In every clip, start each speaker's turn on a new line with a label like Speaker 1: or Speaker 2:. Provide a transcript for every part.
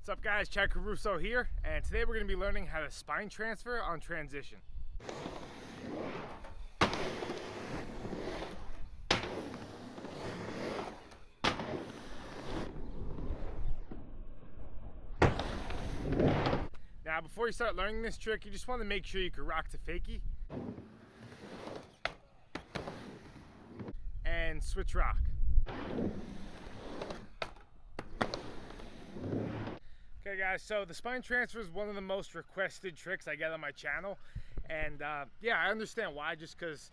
Speaker 1: What's up guys, Caruso here, and today we're going to be learning how to spine transfer on transition. Now before you start learning this trick, you just want to make sure you can rock to fakie and switch rock. Okay guys, so the spine transfer is one of the most requested tricks I get on my channel, and yeah, I understand why, just because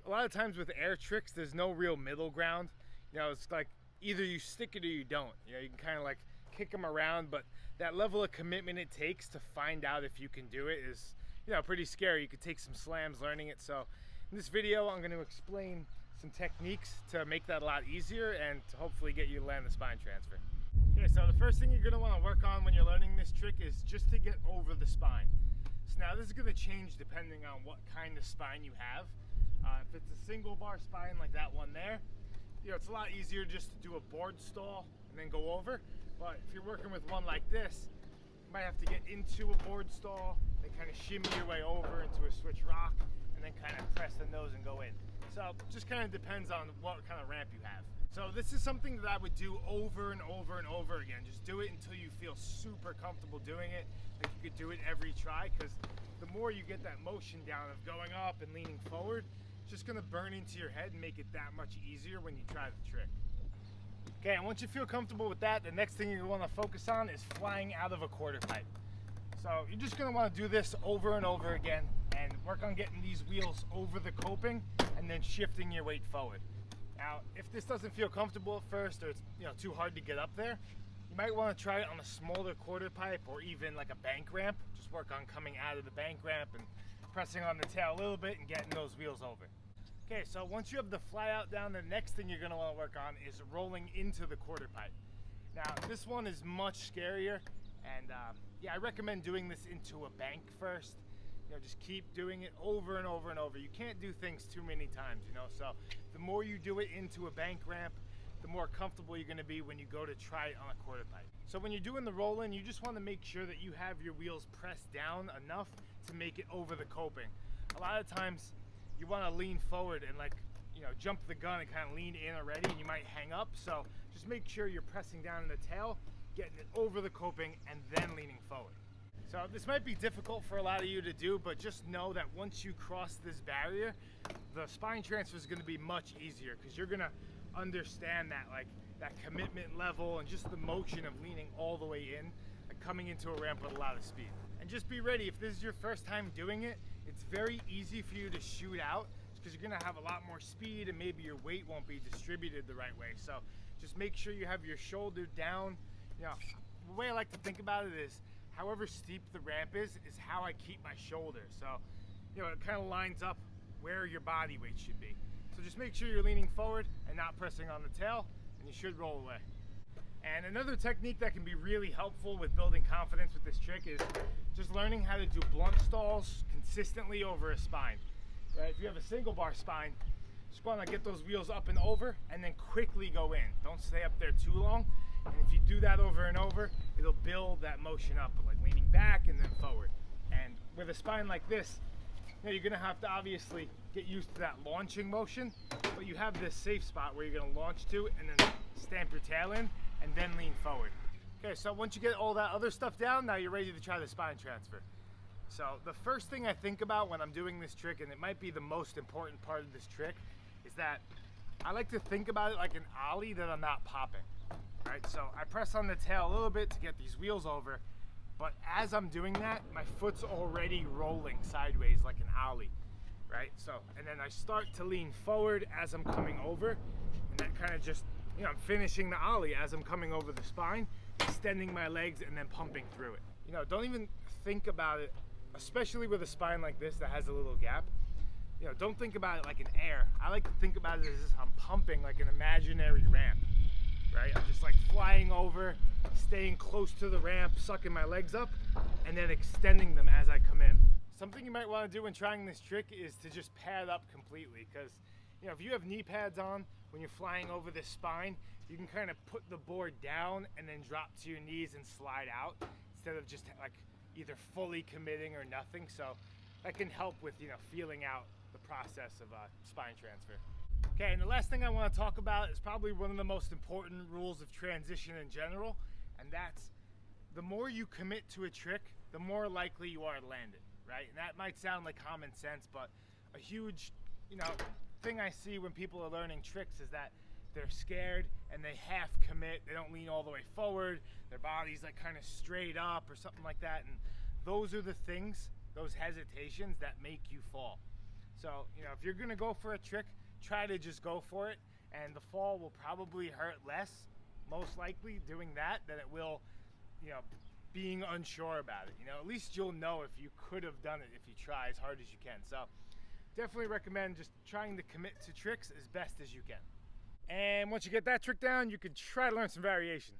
Speaker 1: a lot of times with air tricks there's no real middle ground. You know, it's like either you stick it or you don't. You know, you can kind of like kick them around, but that level of commitment it takes to find out if you can do it is, you know, pretty scary. You could take some slams learning it. So in this video I'm going to explain some techniques to make that a lot easier and to hopefully get you to land the spine transfer. Okay, so the first thing you're going to want to work on when you're learning this trick is just to get over the spine. So now this is going to change depending on what kind of spine you have. If it's a single bar spine like that one there, you know, it's a lot easier just to do a board stall and then go over. But if you're working with one like this, you might have to get into a board stall, then kind of shimmy your way over into a switch rock, and then kind of press the nose and go in. So it just kind of depends on what kind of ramp you have. So this is something that I would do over and over and over again. Just do it until you feel super comfortable doing it. Like you could do it every try, because the more you get that motion down of going up and leaning forward, it's just gonna burn into your head and make it that much easier when you try the trick. Okay, and once you feel comfortable with that, the next thing you want to focus on is flying out of a quarter pipe. So you're just going to want to do this over and over again and work on getting these wheels over the coping and then shifting your weight forward. Now, if this doesn't feel comfortable at first, or it's, you know, too hard to get up there, you might want to try it on a smaller quarter pipe or even like a bank ramp. Just work on coming out of the bank ramp and pressing on the tail a little bit and getting those wheels over. Okay, so once you have the fly out down, the next thing you're going to want to work on is rolling into the quarter pipe. Now, this one is much scarier, and yeah, I recommend doing this into a bank first. You know, just keep doing it over and over and over. You can't do things too many times, you know, so the more you do it into a bank ramp, the more comfortable you're going to be when you go to try it on a quarter pipe. So when you're doing the roll-in, you just want to make sure that you have your wheels pressed down enough to make it over the coping. A lot of times, you want to lean forward and, like, you know, jump the gun and kind of lean in already, and you might hang up. So just make sure you're pressing down in the tail, getting it over the coping, and then leaning forward. So this might be difficult for a lot of you to do, but just know that once you cross this barrier, the spine transfer is going to be much easier, because you're going to understand that, like, that commitment level and just the motion of leaning all the way in and coming into a ramp with a lot of speed. And just be ready, if this is your first time doing it, it's very easy for you to shoot out, because you're gonna have a lot more speed and maybe your weight won't be distributed the right way. So just make sure you have your shoulder down. You know, the way I like to think about it is, however steep the ramp is how I keep my shoulder. So, you know, it kind of lines up where your body weight should be. So just make sure you're leaning forward and not pressing on the tail, and you should roll away. And another technique that can be really helpful with building confidence with this trick is just learning how to do blunt stalls consistently over a spine. Right? If you have a single bar spine, just want to get those wheels up and over and then quickly go in. Don't stay up there too long. And if you do that over and over, it'll build that motion up, like leaning back and then forward. And with a spine like this, you know, you're going to have to obviously get used to that launching motion, but you have this safe spot where you're going to launch to and then stamp your tail in and then lean forward. Okay, so once you get all that other stuff down, now you're ready to try the spine transfer. So the first thing I think about when I'm doing this trick, and it might be the most important part of this trick, is that I like to think about it like an Ollie that I'm not popping. Right, so I press on the tail a little bit to get these wheels over, but as I'm doing that, my foot's already rolling sideways like an Ollie, right? So, and then I start to lean forward as I'm coming over, and that kind of just, you know, I'm finishing the Ollie as I'm coming over the spine, extending my legs and then pumping through it. You know, don't even think about it, especially with a spine like this that has a little gap. You know, don't think about it like an air. I like to think about it as I'm pumping like an imaginary ramp, right? I'm just like flying over, staying close to the ramp, sucking my legs up, and then extending them as I come in. Something you might want to do when trying this trick is to just pad up completely, because, you know, if you have knee pads on when you're flying over this spine, you can kind of put the board down and then drop to your knees and slide out instead of just like either fully committing or nothing. So that can help with, you know, feeling out the process of spine transfer. Okay, and the last thing I want to talk about is probably one of the most important rules of transition in general, and that's the more you commit to a trick, the more likely you are to land it, right? And that might sound like common sense, but a huge, you know, thing I see when people are learning tricks is that they're scared and they half commit. They don't lean all the way forward. Their body's like kind of straight up or something like that. And those are the things, those hesitations that make you fall. So, you know, if you're gonna go for a trick, try to just go for it, and the fall will probably hurt less, most likely, doing that than it will, you know, being unsure about it. You know, at least you'll know if you could have done it if you try as hard as you can. So definitely recommend just trying to commit to tricks as best as you can. And once you get that trick down, you can try to learn some variations.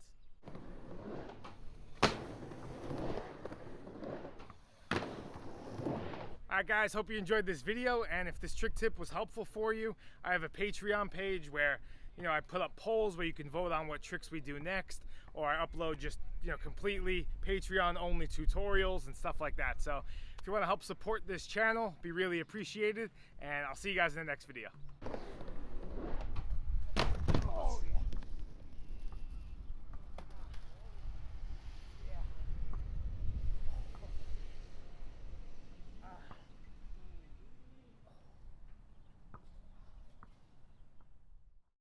Speaker 1: Alright guys, hope you enjoyed this video, and if this trick tip was helpful for you, I have a Patreon page where, you know, I put up polls where you can vote on what tricks we do next, or I upload just, you know, completely Patreon only tutorials and stuff like that. So if you want to help support this channel, be really appreciated, and I'll see you guys in the next video.